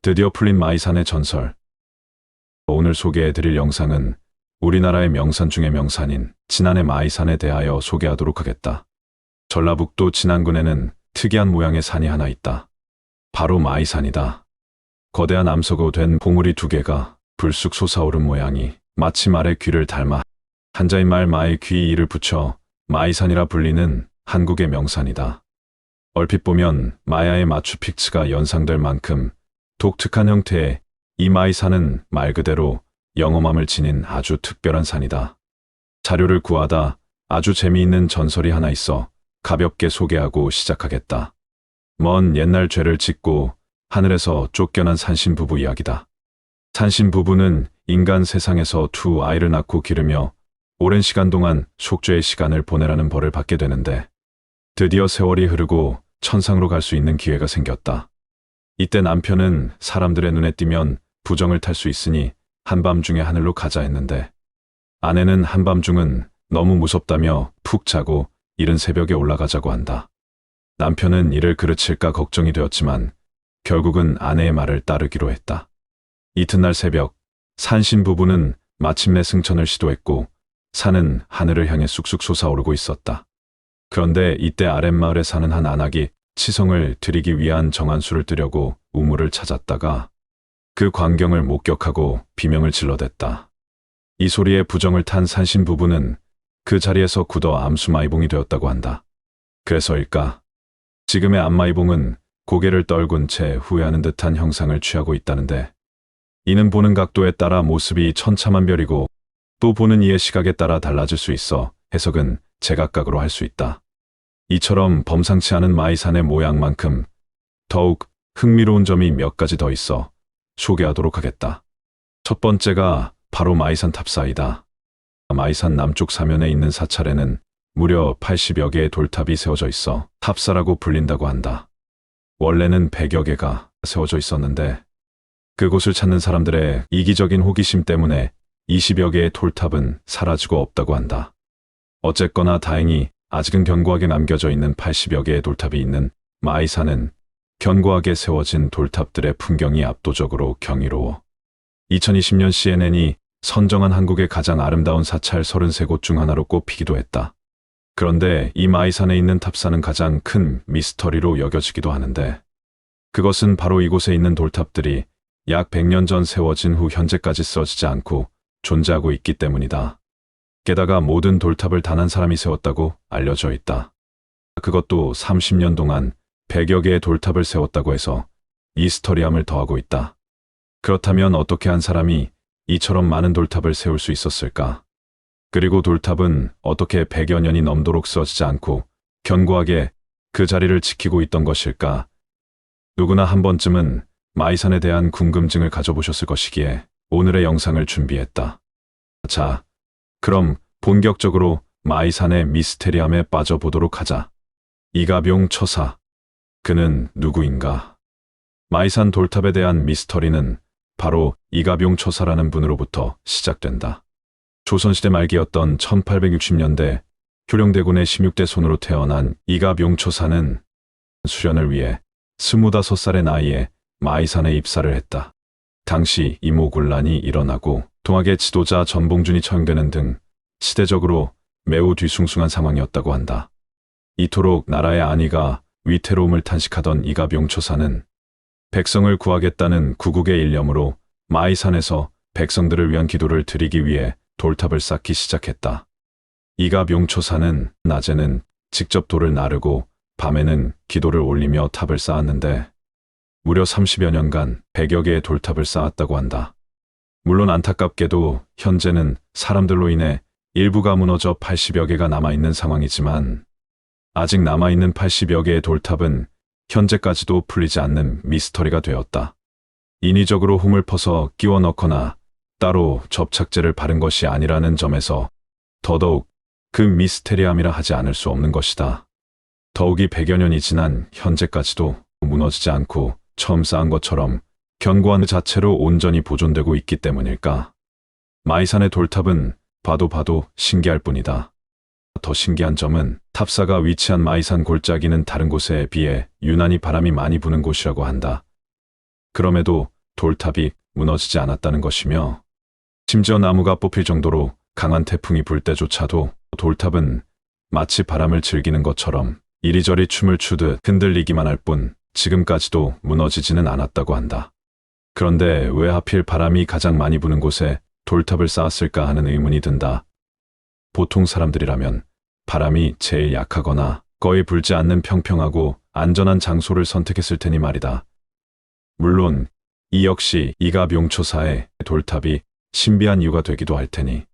드디어 풀린 마이산의 전설. 오늘 소개해드릴 영상은 우리나라의 명산 중의 명산인 진안의 마이산에 대하여 소개하도록 하겠다. 전라북도 진안군에는 특이한 모양의 산이 하나 있다. 바로 마이산이다. 거대한 암석으로 된 봉우리 두 개가 불쑥 솟아오른 모양이 마치 말의 귀를 닮아 한자인 말 마의 귀 이를 붙여 마이산이라 불리는 한국의 명산이다. 얼핏 보면 마야의 마추픽추가 연상될 만큼 독특한 형태의 이 마이산은 말 그대로 영험함을 지닌 아주 특별한 산이다. 자료를 구하다 아주 재미있는 전설이 하나 있어 가볍게 소개하고 시작하겠다. 먼 옛날 죄를 짓고 하늘에서 쫓겨난 산신 부부 이야기다. 산신 부부는 인간 세상에서 두 아이를 낳고 기르며 오랜 시간 동안 속죄의 시간을 보내라는 벌을 받게 되는데 드디어 세월이 흐르고 천상으로 갈 수 있는 기회가 생겼다. 이때 남편은 사람들의 눈에 띄면 부정을 탈 수 있으니 한밤중에 하늘로 가자 했는데 아내는 한밤중은 너무 무섭다며 푹 자고 이른 새벽에 올라가자고 한다. 남편은 이를 그르칠까 걱정이 되었지만 결국은 아내의 말을 따르기로 했다. 이튿날 새벽 산신 부부는 마침내 승천을 시도했고 산은 하늘을 향해 쑥쑥 솟아오르고 있었다. 그런데 이때 아랫마을에 사는 한 안악이 치성을 드리기 위한 정한수를 뜨려고 우물을 찾았다가 그 광경을 목격하고 비명을 질러댔다. 이 소리에 부정을 탄 산신 부부는 그 자리에서 굳어 암수마이봉이 되었다고 한다. 그래서일까? 지금의 암마이봉은 고개를 떨군 채 후회하는 듯한 형상을 취하고 있다는데 이는 보는 각도에 따라 모습이 천차만별이고 또 보는 이의 시각에 따라 달라질 수 있어 해석은 제각각으로 할 수 있다. 이처럼 범상치 않은 마이산의 모양만큼 더욱 흥미로운 점이 몇 가지 더 있어 소개하도록 하겠다. 첫 번째가 바로 마이산 탑사이다. 마이산 남쪽 사면에 있는 사찰에는 무려 80여 개의 돌탑이 세워져 있어 탑사라고 불린다고 한다. 원래는 100여 개가 세워져 있었는데 그곳을 찾는 사람들의 이기적인 호기심 때문에 20여 개의 돌탑은 사라지고 없다고 한다. 어쨌거나 다행히 아직은 견고하게 남겨져 있는 80여 개의 돌탑이 있는 마이산은 견고하게 세워진 돌탑들의 풍경이 압도적으로 경이로워 2020년 CNN이 선정한 한국의 가장 아름다운 사찰 33곳 중 하나로 꼽히기도 했다. 그런데 이 마이산에 있는 탑사는 가장 큰 미스터리로 여겨지기도 하는데 그것은 바로 이곳에 있는 돌탑들이 약 100년 전 세워진 후 현재까지 쓰러지지 않고 존재하고 있기 때문이다. 게다가 모든 돌탑을 단 한 사람이 세웠다고 알려져 있다. 그것도 30년 동안 100여 개의 돌탑을 세웠다고 해서 미스터리함을 더하고 있다. 그렇다면 어떻게 한 사람이 이처럼 많은 돌탑을 세울 수 있었을까? 그리고 돌탑은 어떻게 100여 년이 넘도록 쓰러지지 않고 견고하게 그 자리를 지키고 있던 것일까? 누구나 한 번쯤은 마이산에 대한 궁금증을 가져보셨을 것이기에 오늘의 영상을 준비했다. 자, 그럼 본격적으로 마이산의 미스테리함에 빠져보도록 하자. 이가병 처사. 그는 누구인가? 마이산 돌탑에 대한 미스터리는 바로 이가병 처사라는 분으로부터 시작된다. 조선시대 말기였던 1860년대 효령대군의 16대 손으로 태어난 이가병 처사는 수련을 위해 25살의 나이에 마이산에 입사를 했다. 당시 이모군란이 일어나고 동학의 지도자 전봉준이 처형되는 등 시대적으로 매우 뒤숭숭한 상황이었다고 한다. 이토록 나라의 안위가 위태로움을 탄식하던 이가병 처사는 백성을 구하겠다는 구국의 일념으로 마이산에서 백성들을 위한 기도를 드리기 위해 돌탑을 쌓기 시작했다. 이가병 처사는 낮에는 직접 돌을 나르고 밤에는 기도를 올리며 탑을 쌓았는데 무려 30여 년간 100여 개의 돌탑을 쌓았다고 한다. 물론 안타깝게도 현재는 사람들로 인해 일부가 무너져 80여 개가 남아있는 상황이지만 아직 남아있는 80여 개의 돌탑은 현재까지도 풀리지 않는 미스터리가 되었다. 인위적으로 홈을 퍼서 끼워 넣거나 따로 접착제를 바른 것이 아니라는 점에서 더더욱 그 미스테리함이라 하지 않을 수 없는 것이다. 더욱이 100여 년이 지난 현재까지도 무너지지 않고 처음 쌓은 것처럼 견고한 자체로 온전히 보존되고 있기 때문일까? 마이산의 돌탑은 봐도 신기할 뿐이다. 더 신기한 점은 탑사가 위치한 마이산 골짜기는 다른 곳에 비해 유난히 바람이 많이 부는 곳이라고 한다. 그럼에도 돌탑이 무너지지 않았다는 것이며, 심지어 나무가 뽑힐 정도로 강한 태풍이 불 때조차도 돌탑은 마치 바람을 즐기는 것처럼 이리저리 춤을 추듯 흔들리기만 할 뿐 지금까지도 무너지지는 않았다고 한다. 그런데 왜 하필 바람이 가장 많이 부는 곳에 돌탑을 쌓았을까 하는 의문이 든다. 보통 사람들이라면 바람이 제일 약하거나 거의 불지 않는 평평하고 안전한 장소를 선택했을 테니 말이다. 물론 이 역시 이가병초사의 돌탑이 신비한 이유가 되기도 할 테니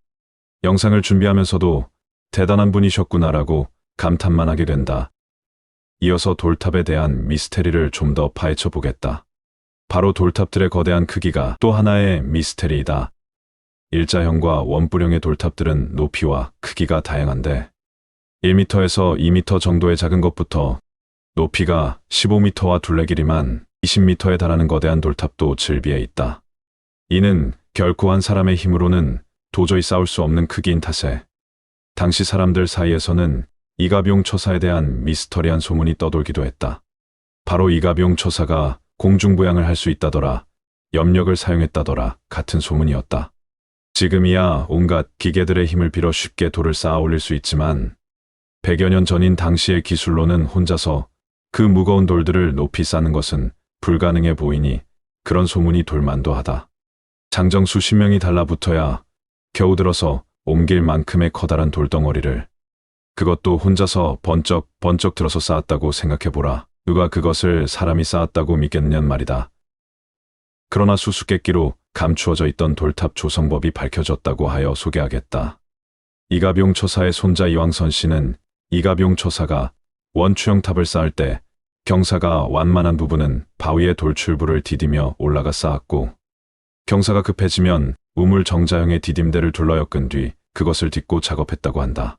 영상을 준비하면서도 대단한 분이셨구나라고 감탄만 하게 된다. 이어서 돌탑에 대한 미스테리를 좀 더 파헤쳐 보겠다. 바로 돌탑들의 거대한 크기가 또 하나의 미스테리이다. 일자형과 원뿔형의 돌탑들은 높이와 크기가 다양한데 1m에서 2m 정도의 작은 것부터 높이가 15m와 둘레 길이만 20m에 달하는 거대한 돌탑도 즐비해 있다. 이는 결코 한 사람의 힘으로는 도저히 쌓을 수 없는 크기인 탓에 당시 사람들 사이에서는 이가병초사에 대한 미스터리한 소문이 떠돌기도 했다. 바로 이가병초사가 공중부양을 할 수 있다더라, 염력을 사용했다더라 같은 소문이었다. 지금이야 온갖 기계들의 힘을 빌어 쉽게 돌을 쌓아 올릴 수 있지만 100여 년 전인 당시의 기술로는 혼자서 그 무거운 돌들을 높이 쌓는 것은 불가능해 보이니 그런 소문이 돌만도 하다. 장정 수십 명이 달라붙어야 겨우 들어서 옮길 만큼의 커다란 돌덩어리를, 그것도 혼자서 번쩍 들어서 쌓았다고 생각해보라. 누가 그것을 사람이 쌓았다고 믿겠느냐는 말이다. 그러나 수수께끼로 감추어져 있던 돌탑 조성법이 밝혀졌다고 하여 소개하겠다. 이가병초사의 손자 이왕선 씨는 이가병초사가 원추형 탑을 쌓을 때 경사가 완만한 부분은 바위에 돌출부를 디디며 올라가 쌓았고, 경사가 급해지면 우물 정자형의 디딤대를 둘러 엮은 뒤 그것을 딛고 작업했다고 한다.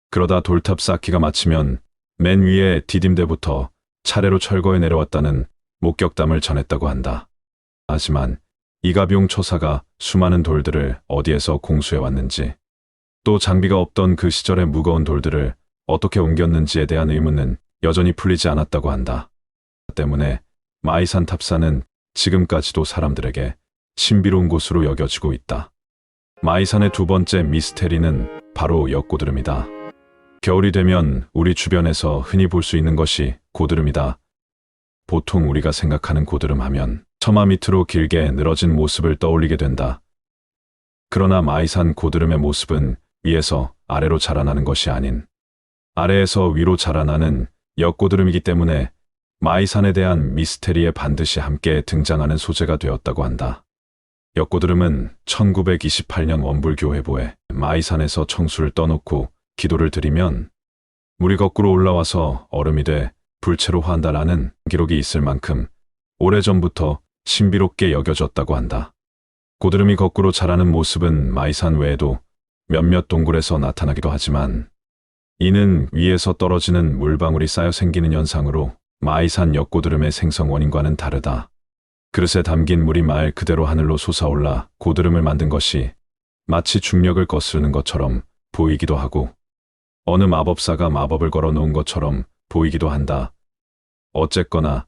그러다 돌탑 쌓기가 마치면 맨 위에 디딤대부터 차례로 철거해 내려왔다는 목격담을 전했다고 한다. 하지만 이가병초사가 수많은 돌들을 어디에서 공수해 왔는지, 또 장비가 없던 그 시절의 무거운 돌들을 어떻게 옮겼는지에 대한 의문은 여전히 풀리지 않았다고 한다. 때문에 마이산 탑사는 지금까지도 사람들에게 신비로운 곳으로 여겨지고 있다. 마이산의 두 번째 미스테리는 바로 역고드름이다. 겨울이 되면 우리 주변에서 흔히 볼 수 있는 것이 고드름이다. 보통 우리가 생각하는 고드름 하면 처마 밑으로 길게 늘어진 모습을 떠올리게 된다. 그러나 마이산 고드름의 모습은 위에서 아래로 자라나는 것이 아닌 아래에서 위로 자라나는 역고드름이기 때문에 마이산에 대한 미스테리에 반드시 함께 등장하는 소재가 되었다고 한다. 역고드름은 1928년 원불교회보에 마이산에서 청수를 떠놓고 기도를 드리면 물이 거꾸로 올라와서 얼음이 돼 불체로 환다라는 기록이 있을 만큼 오래전부터 신비롭게 여겨졌다고 한다. 고드름이 거꾸로 자라는 모습은 마이산 외에도 몇몇 동굴에서 나타나기도 하지만 이는 위에서 떨어지는 물방울이 쌓여 생기는 현상으로 마이산 역고드름의 생성 원인과는 다르다. 그릇에 담긴 물이 말 그대로 하늘로 솟아올라 고드름을 만든 것이 마치 중력을 거스르는 것처럼 보이기도 하고 어느 마법사가 마법을 걸어 놓은 것처럼 보이기도 한다. 어쨌거나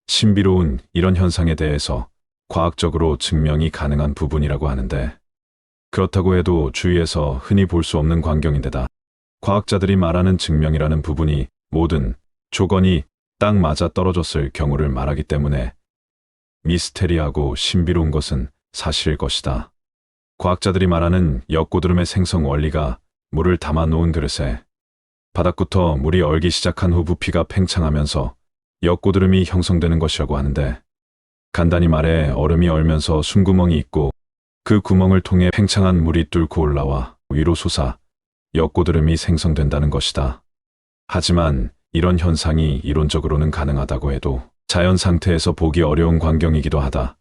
신비로운 이런 현상에 대해서 과학적으로 증명이 가능한 부분이라고 하는데, 그렇다고 해도 주위에서 흔히 볼 수 없는 광경인데다 과학자들이 말하는 증명이라는 부분이 모든 조건이 딱 맞아 떨어졌을 경우를 말하기 때문에 미스테리하고 신비로운 것은 사실일 것이다. 과학자들이 말하는 역고드름의 생성 원리가 물을 담아 놓은 그릇에 바닥부터 물이 얼기 시작한 후 부피가 팽창하면서 역고드름이 형성되는 것이라고 하는데, 간단히 말해 얼음이 얼면서 숨구멍이 있고 그 구멍을 통해 팽창한 물이 뚫고 올라와 위로 솟아 역고드름이 생성된다는 것이다. 하지만 이런 현상이 이론적으로는 가능하다고 해도 자연 상태에서 보기 어려운 광경이기도 하다.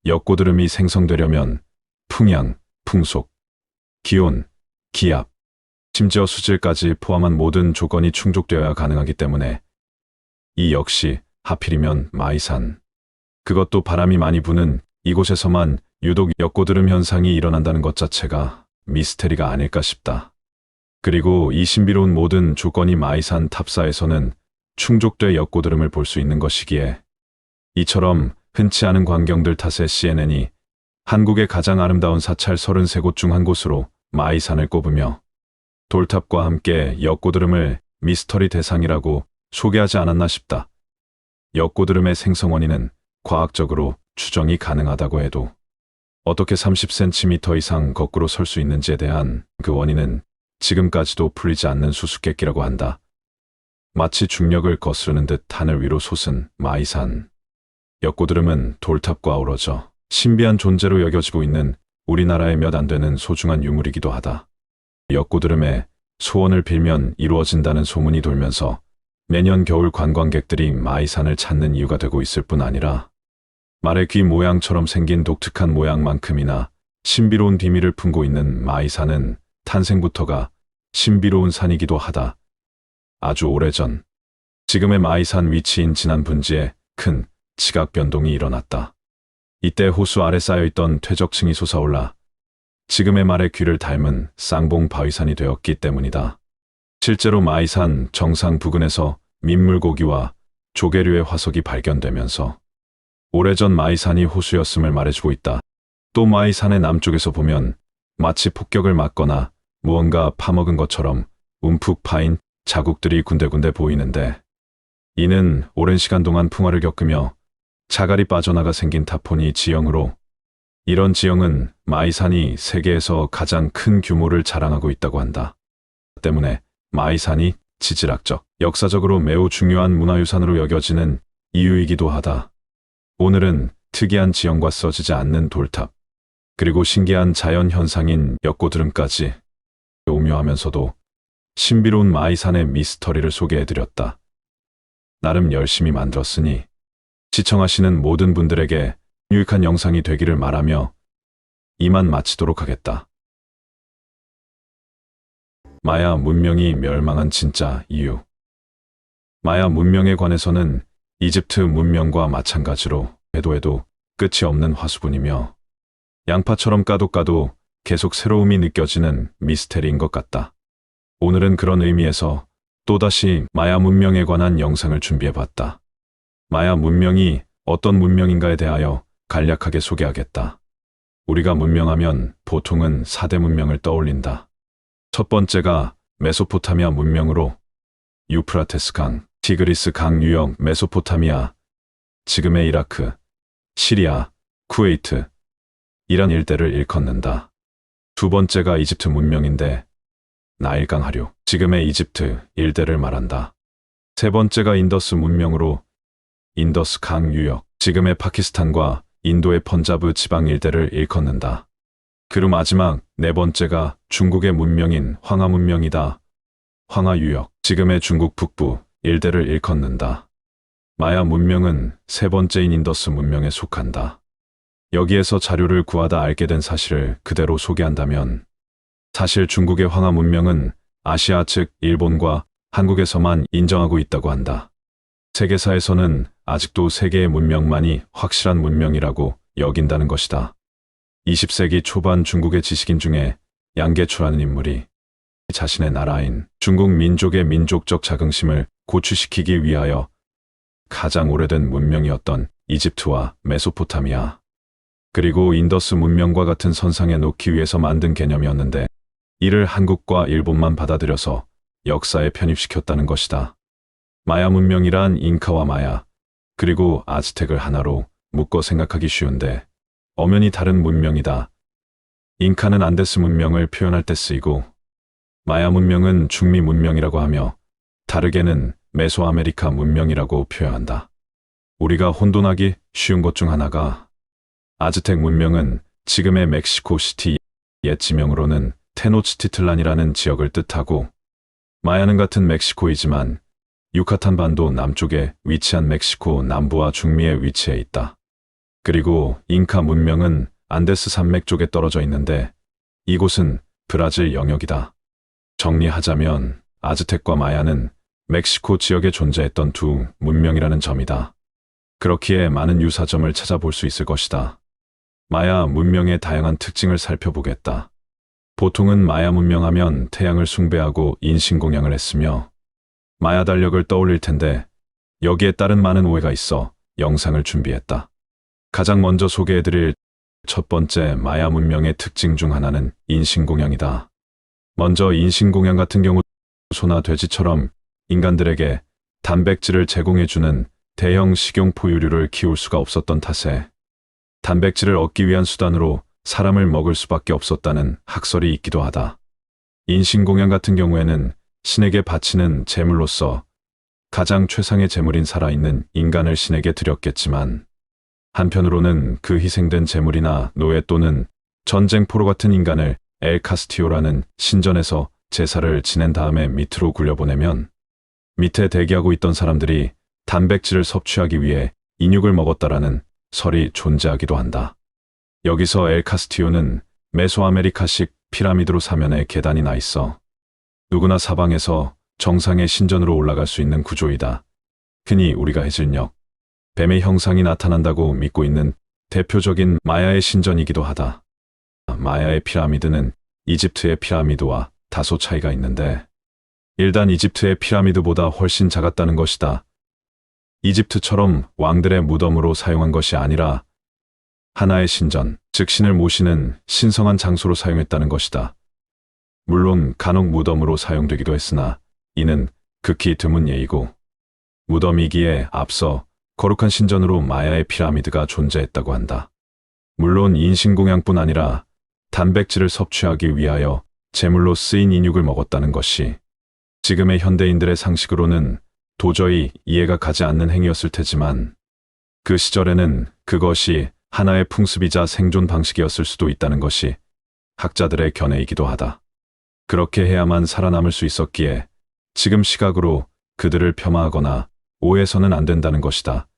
역고드름이 생성되려면 풍향, 풍속, 기온, 기압, 심지어 수질까지 포함한 모든 조건이 충족되어야 가능하기 때문에 이 역시 하필이면 마이산, 그것도 바람이 많이 부는 이곳에서만 유독 역고드름 현상이 일어난다는 것 자체가 미스테리가 아닐까 싶다. 그리고 이 신비로운 모든 조건이 마이산 탑사에서는 충족돼 역고드름을 볼 수 있는 것이기에 이처럼 흔치 않은 광경들 탓에 CNN이 한국의 가장 아름다운 사찰 33곳 중 한 곳으로 마이산을 꼽으며 돌탑과 함께 역고드름을 미스터리 대상이라고 소개하지 않았나 싶다. 역고드름의 생성 원인은 과학적으로 추정이 가능하다고 해도 어떻게 30cm 이상 거꾸로 설 수 있는지에 대한 그 원인은 지금까지도 풀리지 않는 수수께끼라고 한다. 마치 중력을 거스르는 듯 하늘 위로 솟은 마이산. 역고드름은 돌탑과 어우러져 신비한 존재로 여겨지고 있는 우리나라의 몇 안 되는 소중한 유물이기도 하다. 역고드름에 소원을 빌면 이루어진다는 소문이 돌면서 매년 겨울 관광객들이 마이산을 찾는 이유가 되고 있을 뿐 아니라 말의 귀 모양처럼 생긴 독특한 모양만큼이나 신비로운 비밀을 품고 있는 마이산은 탄생부터가 신비로운 산이기도 하다. 아주 오래전, 지금의 마이산 위치인 진안 분지에 큰 지각 변동이 일어났다. 이때 호수 아래 쌓여있던 퇴적층이 솟아올라 지금의 말의 귀를 닮은 쌍봉 바위산이 되었기 때문이다. 실제로 마이산 정상 부근에서 민물고기와 조개류의 화석이 발견되면서 오래전 마이산이 호수였음을 말해주고 있다. 또 마이산의 남쪽에서 보면 마치 폭격을 맞거나 무언가 파먹은 것처럼 움푹 파인 자국들이 군데군데 보이는데 이는 오랜 시간 동안 풍화를 겪으며 자갈이 빠져나가 생긴 타포니 지형으로 이런 지형은 마이산이 세계에서 가장 큰 규모를 자랑하고 있다고 한다. 때문에 마이산이 지질학적, 역사적으로 매우 중요한 문화유산으로 여겨지는 이유이기도 하다. 오늘은 특이한 지형과 써지지 않는 돌탑, 그리고 신기한 자연 현상인 역고드름까지 오묘하면서도 신비로운 마이산의 미스터리를 소개해드렸다. 나름 열심히 만들었으니 시청하시는 모든 분들에게 유익한 영상이 되기를 말하며 이만 마치도록 하겠다. 마야 문명이 멸망한 진짜 이유. 마야 문명에 관해서는 이집트 문명과 마찬가지로 해도 끝이 없는 화수분이며 양파처럼 까도 계속 새로움이 느껴지는 미스테리인 것 같다. 오늘은 그런 의미에서 또다시 마야 문명에 관한 영상을 준비해봤다. 마야 문명이 어떤 문명인가에 대하여 간략하게 소개하겠다. 우리가 문명하면 보통은 4대 문명을 떠올린다. 첫 번째가 메소포타미아 문명으로 유프라테스 강, 티그리스 강 유역 메소포타미아, 지금의 이라크, 시리아, 쿠웨이트, 이란 일대를 일컫는다. 두 번째가 이집트 문명인데 나일강 하류, 지금의 이집트 일대를 말한다. 세 번째가 인더스 문명으로 인더스 강 유역, 지금의 파키스탄과 인도의 펀자브 지방 일대를 일컫는다. 그리고 마지막 네 번째가 중국의 문명인 황하 문명이다. 황하 유역, 지금의 중국 북부 일대를 일컫는다. 마야 문명은 세 번째인 인더스 문명에 속한다. 여기에서 자료를 구하다 알게 된 사실을 그대로 소개한다면 사실 중국의 황하 문명은 아시아 즉 일본과 한국에서만 인정하고 있다고 한다. 세계사에서는 아직도 세계의 문명만이 확실한 문명이라고 여긴다는 것이다. 20세기 초반 중국의 지식인 중에 양계추라는 인물이 자신의 나라인 중국 민족의 민족적 자긍심을 고취시키기 위하여 가장 오래된 문명이었던 이집트와 메소포타미아, 그리고 인더스 문명과 같은 선상에 놓기 위해서 만든 개념이었는데 이를 한국과 일본만 받아들여서 역사에 편입시켰다는 것이다. 마야 문명이란 잉카와 마야, 그리고 아즈텍을 하나로 묶어 생각하기 쉬운데 엄연히 다른 문명이다. 잉카는 안데스 문명을 표현할 때 쓰이고 마야 문명은 중미 문명이라고 하며 다르게는 메소아메리카 문명이라고 표현한다. 우리가 혼돈하기 쉬운 것 중 하나가 아즈텍 문명은 지금의 멕시코 시티 옛 지명으로는 테노치티틀란이라는 지역을 뜻하고 마야는 같은 멕시코이지만 유카탄 반도 남쪽에 위치한 멕시코 남부와 중미에 위치해 있다. 그리고 잉카 문명은 안데스 산맥 쪽에 떨어져 있는데 이곳은 브라질 영역이다. 정리하자면 아즈텍과 마야는 멕시코 지역에 존재했던 두 문명이라는 점이다. 그렇기에 많은 유사점을 찾아볼 수 있을 것이다. 마야 문명의 다양한 특징을 살펴보겠다. 보통은 마야 문명하면 태양을 숭배하고 인신공양을 했으며 마야 달력을 떠올릴 텐데 여기에 따른 많은 오해가 있어 영상을 준비했다. 가장 먼저 소개해드릴 첫 번째 마야 문명의 특징 중 하나는 인신공양이다. 먼저 인신공양 같은 경우 소나 돼지처럼 인간들에게 단백질을 제공해주는 대형 식용 포유류를 키울 수가 없었던 탓에 단백질을 얻기 위한 수단으로 사람을 먹을 수밖에 없었다는 학설이 있기도 하다. 인신공양 같은 경우에는 신에게 바치는 제물로서 가장 최상의 제물인 살아있는 인간을 신에게 드렸겠지만 한편으로는 그 희생된 제물이나 노예 또는 전쟁포로 같은 인간을 엘 카스티오라는 신전에서 제사를 지낸 다음에 밑으로 굴려보내면 밑에 대기하고 있던 사람들이 단백질을 섭취하기 위해 인육을 먹었다라는 설이 존재하기도 한다. 여기서 엘 카스티오는 메소아메리카식 피라미드로 사면에 계단이 나 있어 누구나 사방에서 정상의 신전으로 올라갈 수 있는 구조이다. 흔히 우리가 해질녘, 뱀의 형상이 나타난다고 믿고 있는 대표적인 마야의 신전이기도 하다. 마야의 피라미드는 이집트의 피라미드와 다소 차이가 있는데 일단 이집트의 피라미드보다 훨씬 작았다는 것이다. 이집트처럼 왕들의 무덤으로 사용한 것이 아니라 하나의 신전, 즉 신을 모시는 신성한 장소로 사용했다는 것이다. 물론 간혹 무덤으로 사용되기도 했으나 이는 극히 드문 예이고 무덤이기에 앞서 거룩한 신전으로 마야의 피라미드가 존재했다고 한다. 물론 인신공양뿐 아니라 단백질을 섭취하기 위하여 제물로 쓰인 인육을 먹었다는 것이 지금의 현대인들의 상식으로는 도저히 이해가 가지 않는 행위였을 테지만 그 시절에는 그것이 하나의 풍습이자 생존 방식이었을 수도 있다는 것이 학자들의 견해이기도 하다. 그렇게 해야만 살아남을 수 있었기에 지금 시각으로 그들을 폄하하거나 오해해서는 안 된다는 것이다.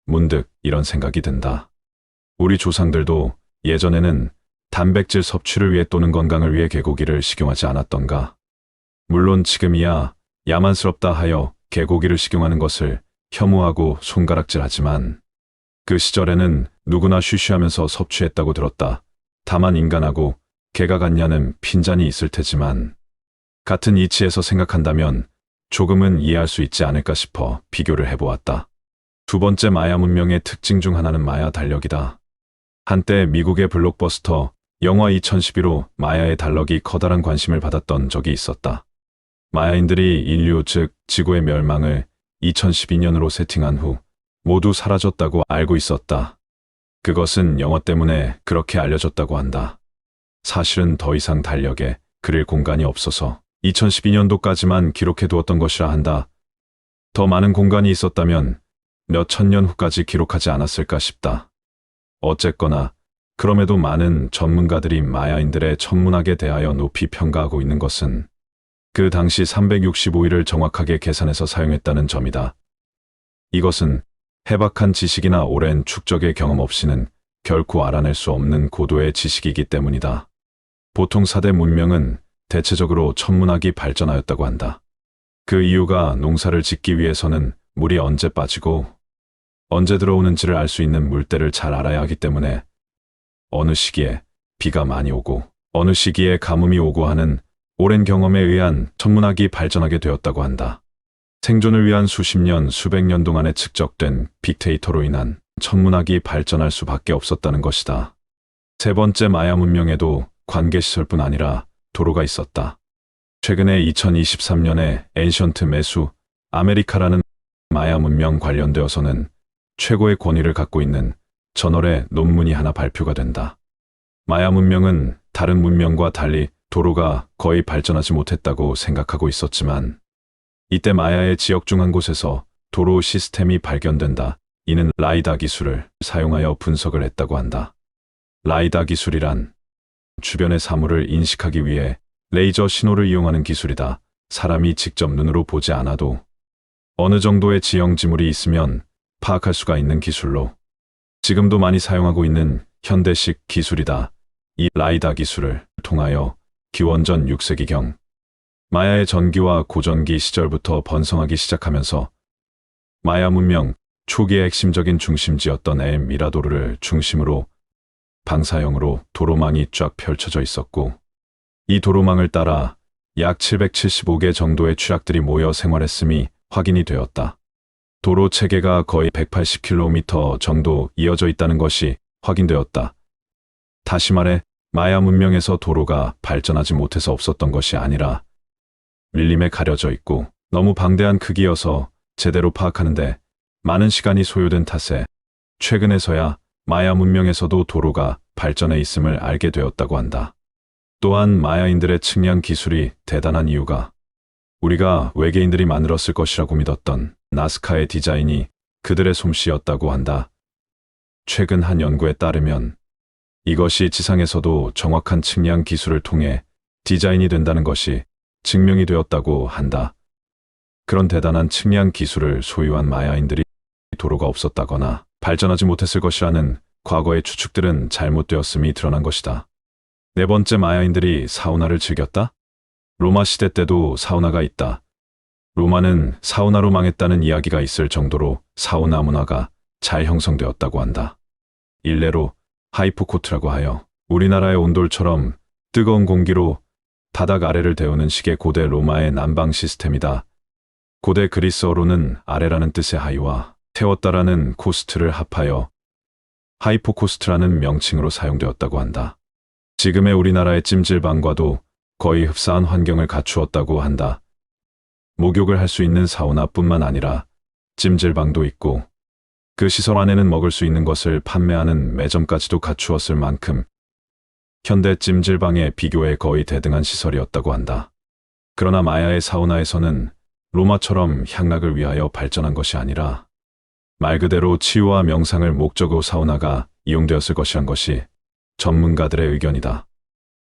문득 이런 생각이 든다. 우리 조상들도 예전에는 단백질 섭취를 위해 또는 건강을 위해 개고기를 식용하지 않았던가. 물론 지금이야 야만스럽다 하여 개고기를 식용하는 것을 혐오하고 손가락질하지만 그 시절에는 누구나 쉬쉬하면서 섭취했다고 들었다. 다만 인간하고 개가 같냐는 핀잔이 있을 테지만 같은 이치에서 생각한다면 조금은 이해할 수 있지 않을까 싶어 비교를 해보았다. 두 번째 마야 문명의 특징 중 하나는 마야 달력이다. 한때 미국의 블록버스터 영화 2012로 마야의 달력이 커다란 관심을 받았던 적이 있었다. 마야인들이 인류 즉 지구의 멸망을 2012년으로 세팅한 후 모두 사라졌다고 알고 있었다. 그것은 영화 때문에 그렇게 알려졌다고 한다. 사실은 더 이상 달력에 그릴 공간이 없어서 2012년도까지만 기록해 두었던 것이라 한다. 더 많은 공간이 있었다면 몇 천년 후까지 기록하지 않았을까 싶다. 어쨌거나 그럼에도 많은 전문가들이 마야인들의 천문학에 대하여 높이 평가하고 있는 것은 그 당시 365일을 정확하게 계산해서 사용했다는 점이다. 이것은 해박한 지식이나 오랜 축적의 경험 없이는 결코 알아낼 수 없는 고도의 지식이기 때문이다. 보통 4대 문명은 대체적으로 천문학이 발전하였다고 한다. 그 이유가 농사를 짓기 위해서는 물이 언제 빠지고 언제 들어오는지를 알 수 있는 물때를 잘 알아야 하기 때문에 어느 시기에 비가 많이 오고 어느 시기에 가뭄이 오고 하는 오랜 경험에 의한 천문학이 발전하게 되었다고 한다. 생존을 위한 수십 년, 수백 년 동안에 축적된 빅데이터로 인한 천문학이 발전할 수밖에 없었다는 것이다. 세 번째 마야 문명에도 관계시설뿐 아니라 도로가 있었다. 최근에 2023년에 엔션트 메수 아메리카라는 마야 문명 관련되어서는 최고의 권위를 갖고 있는 저널의 논문이 하나 발표가 된다. 마야 문명은 다른 문명과 달리 도로가 거의 발전하지 못했다고 생각하고 있었지만 이때 마야의 지역 중 한 곳에서 도로 시스템이 발견된다. 이는 라이다 기술을 사용하여 분석을 했다고 한다. 라이다 기술이란 주변의 사물을 인식하기 위해 레이저 신호를 이용하는 기술이다. 사람이 직접 눈으로 보지 않아도 어느 정도의 지형 지물이 있으면 파악할 수가 있는 기술로 지금도 많이 사용하고 있는 현대식 기술이다. 이 라이다 기술을 통하여 기원전 6세기경 마야의 전기와 고전기 시절부터 번성하기 시작하면서 마야 문명 초기의 핵심적인 중심지였던 엘 미라도르를 중심으로 방사형으로 도로망이 쫙 펼쳐져 있었고 이 도로망을 따라 약 775개 정도의 취락들이 모여 생활했음이 확인이 되었다. 도로 체계가 거의 180km 정도 이어져 있다는 것이 확인되었다. 다시 말해 마야 문명에서 도로가 발전하지 못해서 없었던 것이 아니라 밀림에 가려져 있고 너무 방대한 크기여서 제대로 파악하는데 많은 시간이 소요된 탓에 최근에서야 마야 문명에서도 도로가 발전해 있음을 알게 되었다고 한다. 또한 마야인들의 측량 기술이 대단한 이유가 우리가 외계인들이 만들었을 것이라고 믿었던 나스카의 디자인이 그들의 솜씨였다고 한다. 최근 한 연구에 따르면 이것이 지상에서도 정확한 측량 기술을 통해 디자인이 된다는 것이 증명이 되었다고 한다. 그런 대단한 측량 기술을 소유한 마야인들이 도로가 없었다거나 발전하지 못했을 것이라는 과거의 추측들은 잘못되었음이 드러난 것이다. 네 번째, 마야인들이 사우나를 즐겼다? 로마 시대 때도 사우나가 있다. 로마는 사우나로 망했다는 이야기가 있을 정도로 사우나 문화가 잘 형성되었다고 한다. 일례로 하이포코트라고 하여 우리나라의 온돌처럼 뜨거운 공기로 바닥 아래를 데우는 식의 고대 로마의 난방 시스템이다. 고대 그리스어로는 아래라는 뜻의 하이와 태웠다라는 코스트를 합하여 하이포코스트라는 명칭으로 사용되었다고 한다. 지금의 우리나라의 찜질방과도 거의 흡사한 환경을 갖추었다고 한다. 목욕을 할 수 있는 사우나뿐만 아니라 찜질방도 있고 그 시설 안에는 먹을 수 있는 것을 판매하는 매점까지도 갖추었을 만큼 현대 찜질방에 비교해 거의 대등한 시설이었다고 한다. 그러나 마야의 사우나에서는 로마처럼 향락을 위하여 발전한 것이 아니라 말 그대로 치유와 명상을 목적으로 사우나가 이용되었을 것이란 것이 전문가들의 의견이다.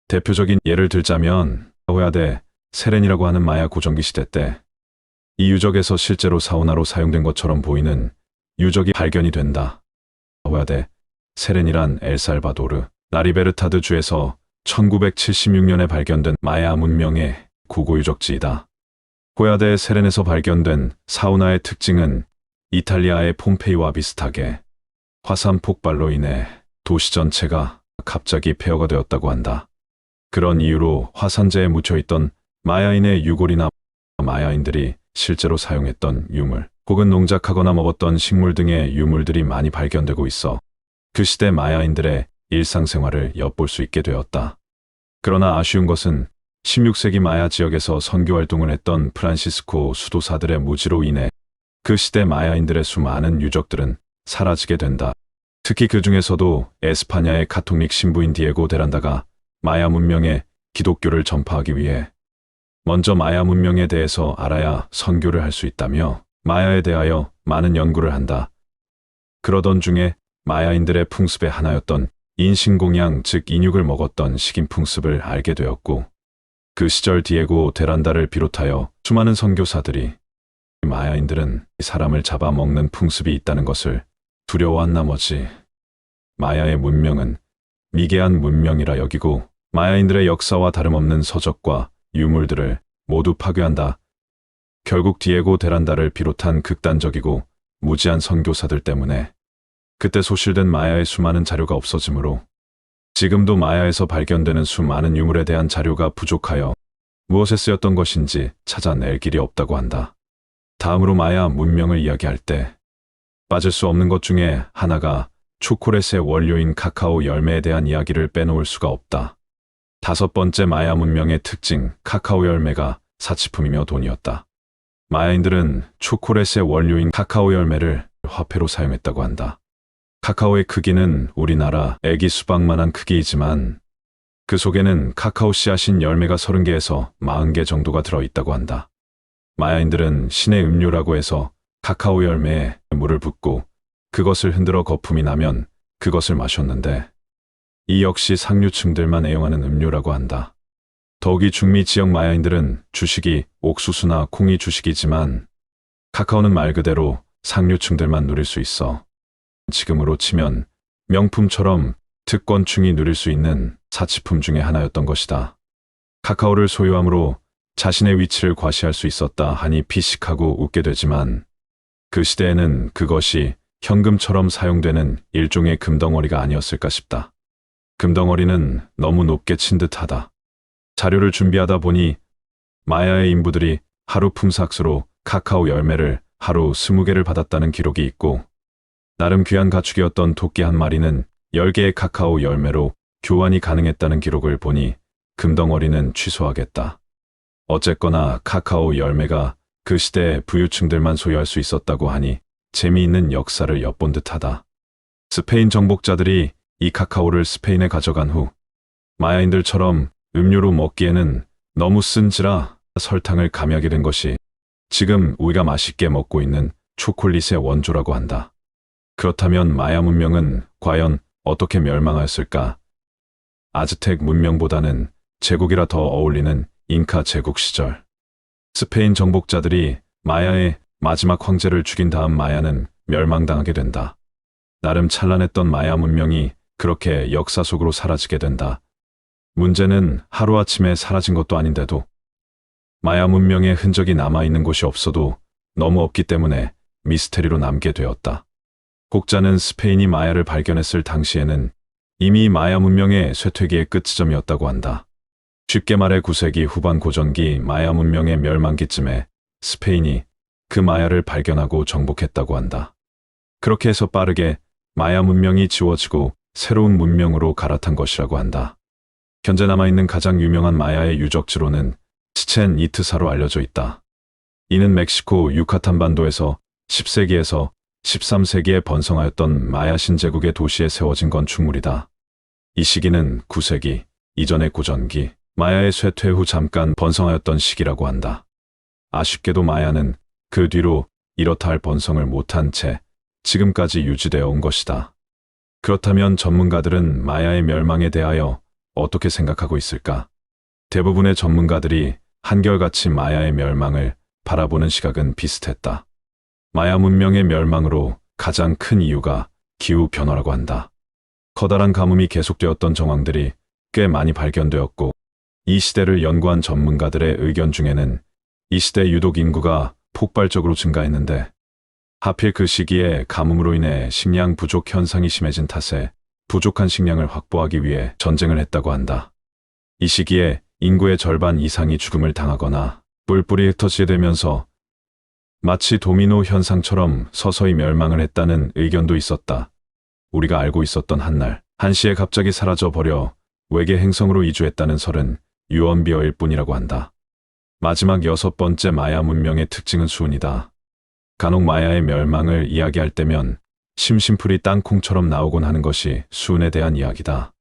대표적인 예를 들자면 호야데 세렌이라고 하는 마야 고전기 시대 때 이 유적에서 실제로 사우나로 사용된 것처럼 보이는 유적이 발견이 된다. 호야데 세렌이란 엘살바도르 라리베르타드 주에서 1976년에 발견된 마야 문명의 고고 유적지이다. 호야데 세렌에서 발견된 사우나의 특징은 이탈리아의 폼페이와 비슷하게 화산 폭발로 인해 도시 전체가 갑자기 폐허가 되었다고 한다. 그런 이유로 화산재에 묻혀있던 마야인의 유골이나 마야인들이 실제로 사용했던 유물 혹은 농작하거나 먹었던 식물 등의 유물들이 많이 발견되고 있어 그 시대 마야인들의 일상생활을 엿볼 수 있게 되었다. 그러나 아쉬운 것은 16세기 마야 지역에서 선교 활동을 했던 프란시스코 수도사들의 무지로 인해 그 시대 마야인들의 수많은 유적들은 사라지게 된다. 특히 그 중에서도 에스파냐의 카톨릭 신부인 디에고 데란다가 마야 문명에 기독교를 전파하기 위해 먼저 마야 문명에 대해서 알아야 선교를 할 수 있다며 마야에 대하여 많은 연구를 한다. 그러던 중에 마야인들의 풍습의 하나였던 인신공양 즉 인육을 먹었던 식인 풍습을 알게 되었고 그 시절 디에고 데란다를 비롯하여 수많은 선교사들이 마야인들은 사람을 잡아먹는 풍습이 있다는 것을 두려워한 나머지 마야의 문명은 미개한 문명이라 여기고 마야인들의 역사와 다름없는 서적과 유물들을 모두 파괴한다. 결국 디에고 데란다를 비롯한 극단적이고 무지한 선교사들 때문에 그때 소실된 마야의 수많은 자료가 없어지므로 지금도 마야에서 발견되는 수많은 유물에 대한 자료가 부족하여 무엇에 쓰였던 것인지 찾아낼 길이 없다고 한다. 다음으로 마야 문명을 이야기할 때 빠질 수 없는 것 중에 하나가 초콜릿의 원료인 카카오 열매에 대한 이야기를 빼놓을 수가 없다. 다섯 번째, 마야 문명의 특징, 카카오 열매가 사치품이며 돈이었다. 마야인들은 초콜릿의 원료인 카카오 열매를 화폐로 사용했다고 한다. 카카오의 크기는 우리나라 애기 수박만한 크기이지만 그 속에는 카카오 씨앗인 열매가 30개에서 40개 정도가 들어있다고 한다. 마야인들은 신의 음료라고 해서 카카오 열매에 물을 붓고 그것을 흔들어 거품이 나면 그것을 마셨는데 이 역시 상류층들만 애용하는 음료라고 한다. 더욱이 중미 지역 마야인들은 주식이 옥수수나 콩이 주식이지만 카카오는 말 그대로 상류층들만 누릴 수 있어 지금으로 치면 명품처럼 특권층이 누릴 수 있는 사치품 중에 하나였던 것이다. 카카오를 소유함으로 자신의 위치를 과시할 수 있었다 하니 피식하고 웃게 되지만 그 시대에는 그것이 현금처럼 사용되는 일종의 금덩어리가 아니었을까 싶다. 금덩어리는 너무 높게 친 듯하다. 자료를 준비하다 보니 마야의 인부들이 하루 품삯으로 카카오 열매를 하루 20개를 받았다는 기록이 있고, 나름 귀한 가축이었던 토끼 한 마리는 10개의 카카오 열매로 교환이 가능했다는 기록을 보니 금덩어리는 취소하겠다. 어쨌거나 카카오 열매가 그 시대의 부유층들만 소유할 수 있었다고 하니 재미있는 역사를 엿본 듯하다. 스페인 정복자들이 이 카카오를 스페인에 가져간 후 마야인들처럼 음료로 먹기에는 너무 쓴지라 설탕을 가미하게 된 것이 지금 우리가 맛있게 먹고 있는 초콜릿의 원조라고 한다. 그렇다면 마야 문명은 과연 어떻게 멸망하였을까? 아즈텍 문명보다는 제국이라 더 어울리는 잉카 제국 시절. 스페인 정복자들이 마야의 마지막 황제를 죽인 다음 마야는 멸망당하게 된다. 나름 찬란했던 마야 문명이 그렇게 역사 속으로 사라지게 된다. 문제는 하루아침에 사라진 것도 아닌데도 마야 문명의 흔적이 남아있는 곳이 없어도 너무 없기 때문에 미스테리로 남게 되었다. 혹자는 스페인이 마야를 발견했을 당시에는 이미 마야 문명의 쇠퇴기의 끝지점이었다고 한다. 쉽게 말해 9세기 후반 고전기 마야 문명의 멸망기쯤에 스페인이 그 마야를 발견하고 정복했다고 한다. 그렇게 해서 빠르게 마야 문명이 지워지고 새로운 문명으로 갈아탄 것이라고 한다. 현재 남아있는 가장 유명한 마야의 유적지로는 치첸 이트사로 알려져 있다. 이는 멕시코 유카탄 반도에서 10세기에서 13세기에 번성하였던 마야 신제국의 도시에 세워진 건축물이다. 이 시기는 9세기 이전의 고전기 마야의 쇠퇴 후 잠깐 번성하였던 시기라고 한다. 아쉽게도 마야는 그 뒤로 이렇다 할 번성을 못한 채 지금까지 유지되어 온 것이다. 그렇다면 전문가들은 마야의 멸망에 대하여 어떻게 생각하고 있을까? 대부분의 전문가들이 한결같이 마야의 멸망을 바라보는 시각은 비슷했다. 마야 문명의 멸망으로 가장 큰 이유가 기후변화라고 한다. 커다란 가뭄이 계속되었던 정황들이 꽤 많이 발견되었고, 이 시대를 연구한 전문가들의 의견 중에는 이 시대 유독 인구가 폭발적으로 증가했는데, 하필 그 시기에 가뭄으로 인해 식량 부족 현상이 심해진 탓에 부족한 식량을 확보하기 위해 전쟁을 했다고 한다. 이 시기에 인구의 절반 이상이 죽음을 당하거나 뿔뿔이 흩어지게 되면서 마치 도미노 현상처럼 서서히 멸망을 했다는 의견도 있었다. 우리가 알고 있었던 한날, 한시에 갑자기 사라져버려 외계 행성으로 이주했다는 설은 유언비어일 뿐이라고 한다. 마지막 6번째 마야 문명의 특징은 수은이다. 간혹 마야의 멸망을 이야기할 때면 심심풀이 땅콩처럼 나오곤 하는 것이 수은에 대한 이야기다.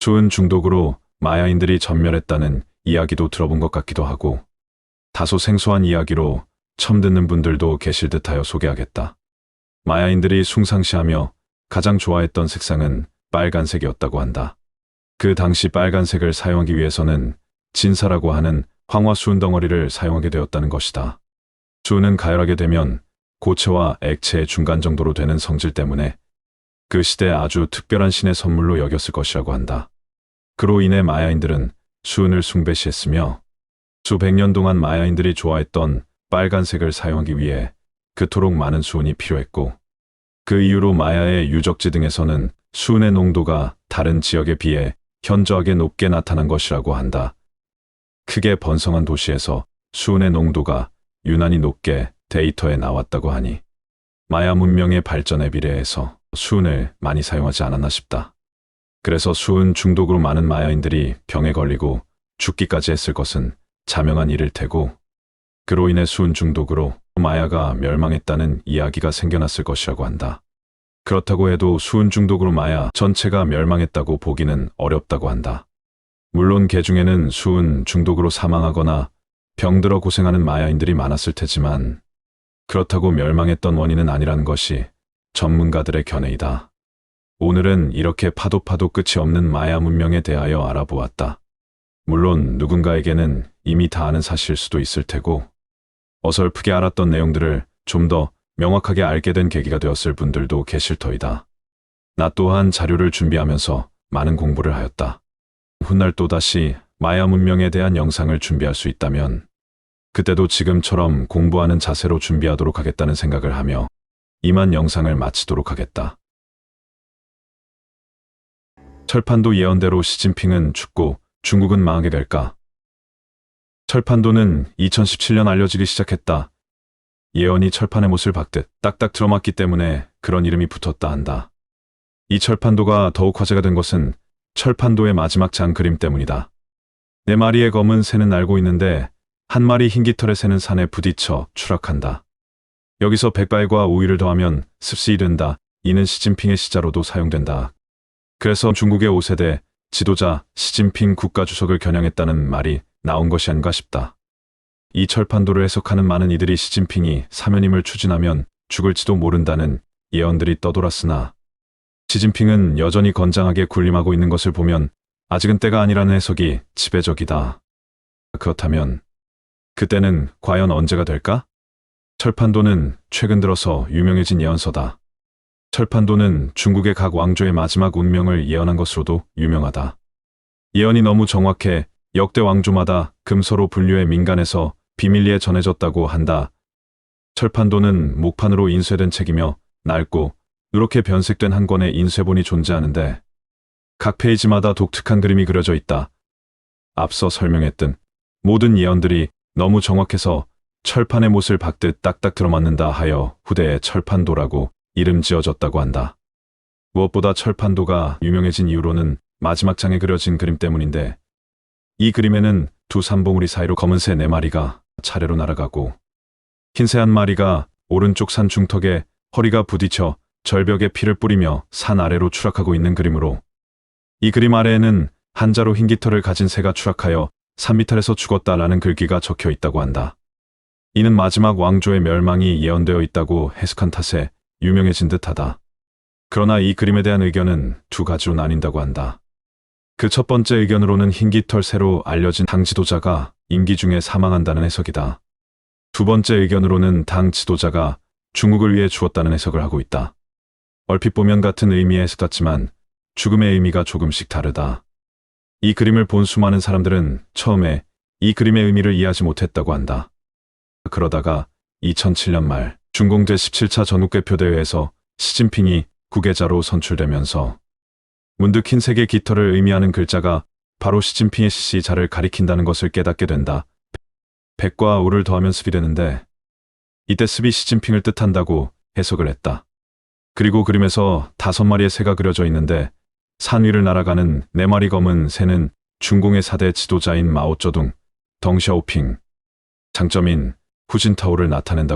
수은 중독으로 마야인들이 전멸했다는 이야기도 들어본 것 같기도 하고, 다소 생소한 이야기로 처음 듣는 분들도 계실 듯하여 소개하겠다. 마야인들이 숭상시하며 가장 좋아했던 색상은 빨간색이었다고 한다. 그 당시 빨간색을 사용하기 위해서는 진사라고 하는 황화 수은 덩어리를 사용하게 되었다는 것이다. 수은은 가열하게 되면 고체와 액체의 중간 정도로 되는 성질 때문에 그 시대 아주 특별한 신의 선물로 여겼을 것이라고 한다. 그로 인해 마야인들은 수은을 숭배시했으며 수백 년 동안 마야인들이 좋아했던 빨간색을 사용하기 위해 그토록 많은 수은이 필요했고, 그 이후로 마야의 유적지 등에서는 수은의 농도가 다른 지역에 비해 현저하게 높게 나타난 것이라고 한다. 크게 번성한 도시에서 수은의 농도가 유난히 높게 데이터에 나왔다고 하니 마야 문명의 발전에 비례해서 수은을 많이 사용하지 않았나 싶다. 그래서 수은 중독으로 많은 마야인들이 병에 걸리고 죽기까지 했을 것은 자명한 일일 테고, 그로 인해 수은 중독으로 마야가 멸망했다는 이야기가 생겨났을 것이라고 한다. 그렇다고 해도 수은 중독으로 마야 전체가 멸망했다고 보기는 어렵다고 한다. 물론 개 중에는 수은 중독으로 사망하거나 병들어 고생하는 마야인들이 많았을 테지만 그렇다고 멸망했던 원인은 아니라는 것이 전문가들의 견해이다. 오늘은 이렇게 파도 끝이 없는 마야 문명에 대하여 알아보았다. 물론 누군가에게는 이미 다 아는 사실일 수도 있을 테고, 어설프게 알았던 내용들을 좀 더 명확하게 알게 된 계기가 되었을 분들도 계실 터이다. 나 또한 자료를 준비하면서 많은 공부를 하였다. 훗날 또다시 마야 문명에 대한 영상을 준비할 수 있다면 그때도 지금처럼 공부하는 자세로 준비하도록 하겠다는 생각을 하며 이만 영상을 마치도록 하겠다. 철판도 예언대로 시진핑은 죽고 중국은 망하게 될까? 철판도는 2017년 알려지기 시작했다. 예언이 철판에 못을 박듯 딱딱 들어맞기 때문에 그런 이름이 붙었다 한다. 이 철판도가 더욱 화제가 된 것은 철판도의 마지막 장 그림 때문이다. 4마리의 검은 새는 날고 있는데 한 마리 흰깃털의 새는 산에 부딪혀 추락한다. 여기서 백발과 우위를 더하면 습시이 된다. 이는 시진핑의 시자로도 사용된다. 그래서 중국의 5세대 지도자 시진핑 국가주석을 겨냥했다는 말이 나온 것이 아닌가 싶다. 이 철판도를 해석하는 많은 이들이 시진핑이 사면임을 추진하면 죽을지도 모른다는 예언들이 떠돌았으나 시진핑은 여전히 건장하게 군림하고 있는 것을 보면 아직은 때가 아니라는 해석이 지배적이다. 그렇다면 그때는 과연 언제가 될까? 철판도는 최근 들어서 유명해진 예언서다. 철판도는 중국의 각 왕조의 마지막 운명을 예언한 것으로도 유명하다. 예언이 너무 정확해 역대 왕조마다 금서로 분류해 민간에서 비밀리에 전해졌다고 한다. 철판도는 목판으로 인쇄된 책이며 낡고 누렇게 변색된 한 권의 인쇄본이 존재하는데 각 페이지마다 독특한 그림이 그려져 있다. 앞서 설명했던 모든 예언들이 너무 정확해서 철판에 못을 박듯 딱딱 들어맞는다 하여 후대에 철판도라고 이름 지어졌다고 한다. 무엇보다 철판도가 유명해진 이유로는 마지막 장에 그려진 그림 때문인데 이 그림에는 두 산봉우리 사이로 검은 새 4마리가 차례로 날아가고 흰 새 한 마리가 오른쪽 산 중턱에 허리가 부딪혀 절벽에 피를 뿌리며 산 아래로 추락하고 있는 그림으로 이 그림 아래에는 한자로 흰깃털을 가진 새가 추락하여 산미탈에서 죽었다라는 글귀가 적혀 있다고 한다. 이는 마지막 왕조의 멸망이 예언되어 있다고 해석한 탓에 유명해진 듯하다. 그러나 이 그림에 대한 의견은 두 가지로 나뉜다고 한다. 그 첫 번째 의견으로는 흰깃털 새로 알려진 당 지도자가 임기 중에 사망한다는 해석이다. 두 번째 의견으로는 당 지도자가 중국을 위해 죽었다는 해석을 하고 있다. 얼핏 보면 같은 의미의 해석 같지만 죽음의 의미가 조금씩 다르다. 이 그림을 본 수많은 사람들은 처음에 이 그림의 의미를 이해하지 못했다고 한다. 그러다가 2007년 말 중공 제17차 전국대표대회에서 시진핑이 국외자로 선출되면서 문득 흰색의 깃털을 의미하는 글자가 바로 시진핑의 시자를 가리킨다는 것을 깨닫게 된다. 백과 우를 더하면 습이 되는데 이때 습이 시진핑을 뜻한다고 해석을 했다. 그리고 그림에서 5마리의 새가 그려져 있는데 산 위를 날아가는 4마리 검은 새는 중공의 4대 지도자인 마오쩌둥, 덩샤오핑, 장점인 후진타오를 나타낸다고